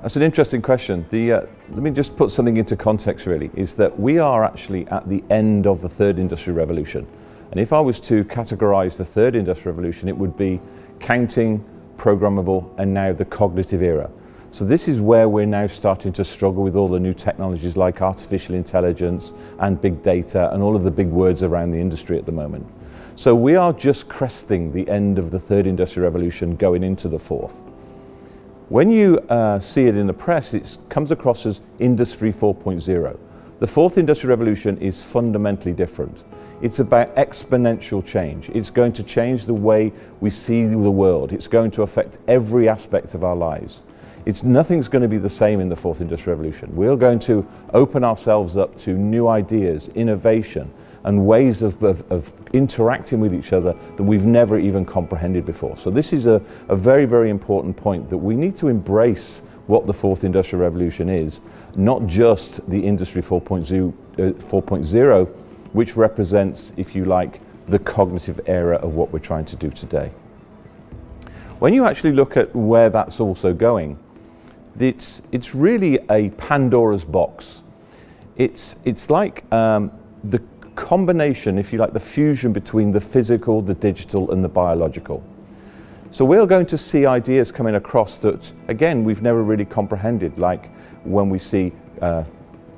That's an interesting question. Let me just put something into context really, is that we are actually at the end of the third industrial revolution. And if I was to categorize the third industrial revolution, it would be counting, programmable, and now the cognitive era. So this is where we're now starting to struggle with all the new technologies like artificial intelligence and big data and all of the big words around the industry at the moment. So we are just cresting the end of the third industrial revolution going into the fourth. When you see it in the press, it comes across as Industry 4.0. The fourth industrial revolution is fundamentally different. It's about exponential change. It's going to change the way we see the world. It's going to affect every aspect of our lives. Nothing's going to be the same in the fourth industrial revolution. We're going to open ourselves up to new ideas, innovation, and ways of interacting with each other that we've never even comprehended before. So this is a very, very important point, that we need to embrace what the fourth industrial revolution is, not just the Industry 4.0, which represents, if you like, the cognitive era of what we're trying to do today. When you actually look at where that's also going, it's really a Pandora's box. It's like the combination, if you like, the fusion between the physical, the digital, and the biological. So we're going to see ideas coming across that, again, we've never really comprehended, like when we see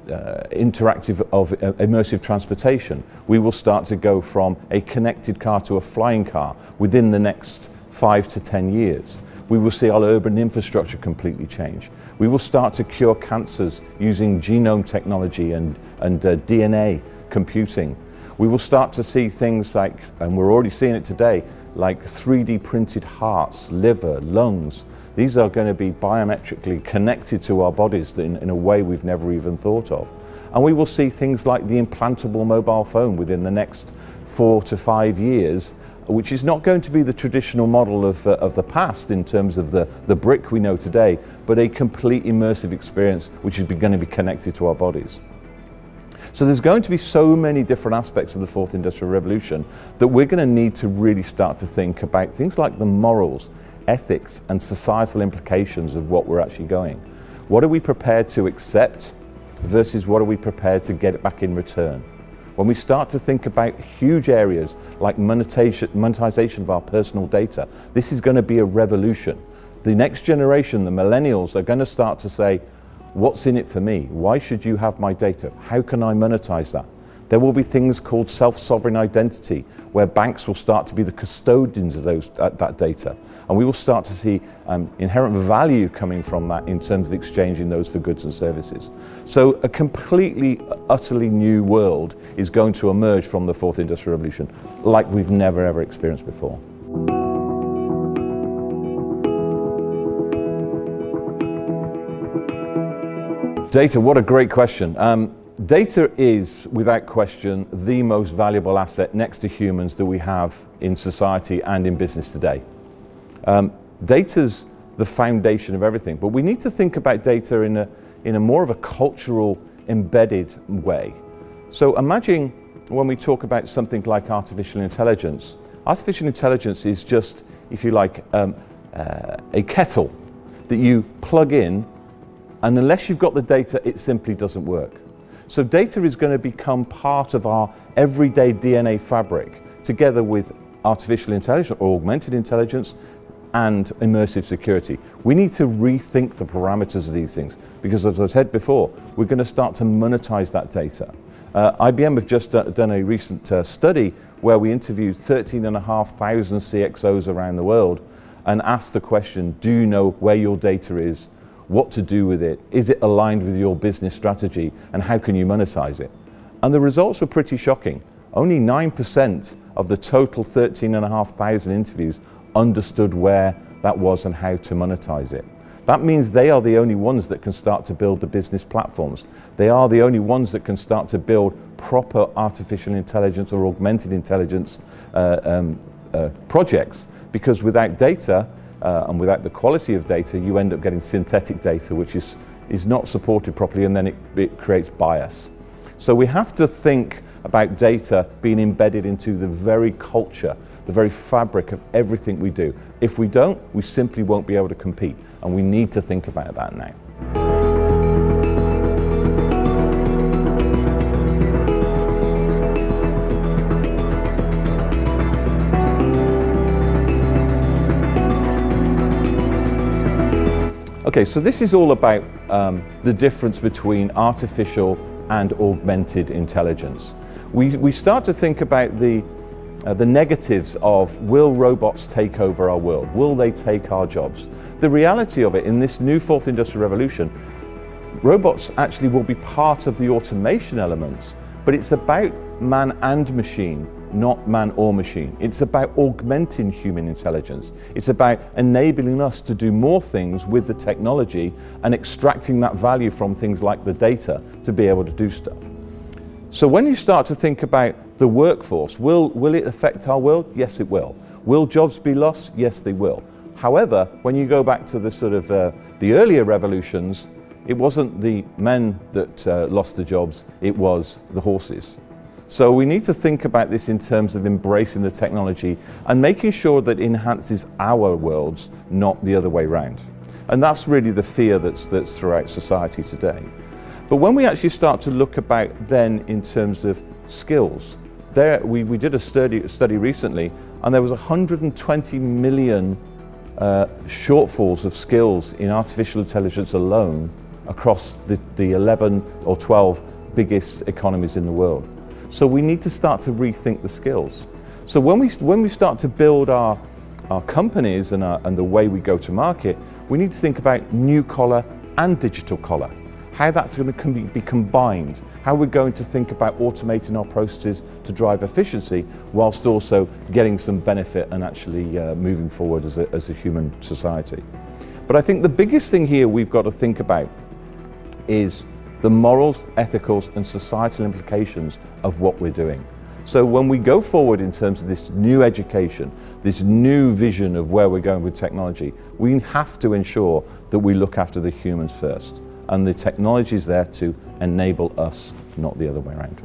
immersive transportation. We will start to go from a connected car to a flying car within the next 5 to 10 years. We will see our urban infrastructure completely change. We will start to cure cancers using genome technology and DNA computing. We will start to see things like, and we're already seeing it today, like 3D printed hearts, liver, lungs. These are going to be biometrically connected to our bodies in a way we've never even thought of. And we will see things like the implantable mobile phone within the next 4 to 5 years, which is not going to be the traditional model of the past in terms of the brick we know today, but a complete immersive experience which is going to be connected to our bodies. So there's going to be so many different aspects of the fourth industrial revolution that we're going to need to really start to think about things like the morals, ethics, and societal implications of what we're actually going. What are we prepared to accept versus what are we prepared to get back in return? When we start to think about huge areas like monetization of our personal data, this is going to be a revolution. The next generation, the millennials, are going to start to say, what's in it for me? Why should you have my data? How can I monetize that? There will be things called self-sovereign identity, where banks will start to be the custodians of that data. And we will start to see inherent value coming from that in terms of exchanging those for goods and services. So a completely, utterly new world is going to emerge from the fourth industrial revolution like we've never ever experienced before. Data, what a great question. Data is, without question, the most valuable asset next to humans that we have in society and in business today. Data's the foundation of everything, but we need to think about data in a more of a cultural, embedded way. So imagine when we talk about something like artificial intelligence. Artificial intelligence is just, if you like, a kettle that you plug in, and unless you've got the data, it simply doesn't work. So data is going to become part of our everyday DNA fabric, together with artificial intelligence or augmented intelligence and immersive security. We need to rethink the parameters of these things, because as I said before, we're going to start to monetize that data. IBM have just done a recent study where we interviewed 13,500 CXOs around the world and asked the question, do you know where your data is? What to do with it? Is it aligned with your business strategy? And how can you monetize it? And the results were pretty shocking. Only 9% of the total 13,500 interviews understood where that was and how to monetize it. That means they are the only ones that can start to build the business platforms. They are the only ones that can start to build proper artificial intelligence or augmented intelligence projects, because without data, and without the quality of data, you end up getting synthetic data, which is not supported properly, and then it creates bias. So we have to think about data being embedded into the very culture, the very fabric of everything we do. If we don't, we simply won't be able to compete, and we need to think about that now. Okay, so this is all about the difference between artificial and augmented intelligence. We start to think about the negatives of, will robots take over our world? Will they take our jobs? The reality of it, in this new fourth industrial revolution, robots actually will be part of the automation elements, but it's about man and machine, not man or machine. It's about augmenting human intelligence. It's about enabling us to do more things with the technology and extracting that value from things like the data to be able to do stuff. So when you start to think about the workforce, will it affect our world? Yes, it will. Will jobs be lost? Yes, they will. However, when you go back to the sort of the earlier revolutions, it wasn't the men that lost the jobs, it was the horses. So we need to think about this in terms of embracing the technology and making sure that it enhances our worlds, not the other way around. And that's really the fear that's throughout society today. But when we actually start to look about then in terms of skills, we did a study recently, and there was 120 million shortfalls of skills in artificial intelligence alone across the 11 or 12 biggest economies in the world. So we need to start to rethink the skills. So when we start to build our companies and the way we go to market, we need to think about new collar and digital collar, how that's going to be combined, how we're going to think about automating our processes to drive efficiency whilst also getting some benefit and actually moving forward as a human society. But I think the biggest thing here we've got to think about is the morals, ethicals and societal implications of what we're doing. So when we go forward in terms of this new education, this new vision of where we're going with technology, we have to ensure that we look after the humans first. And the technology is there to enable us, not the other way around.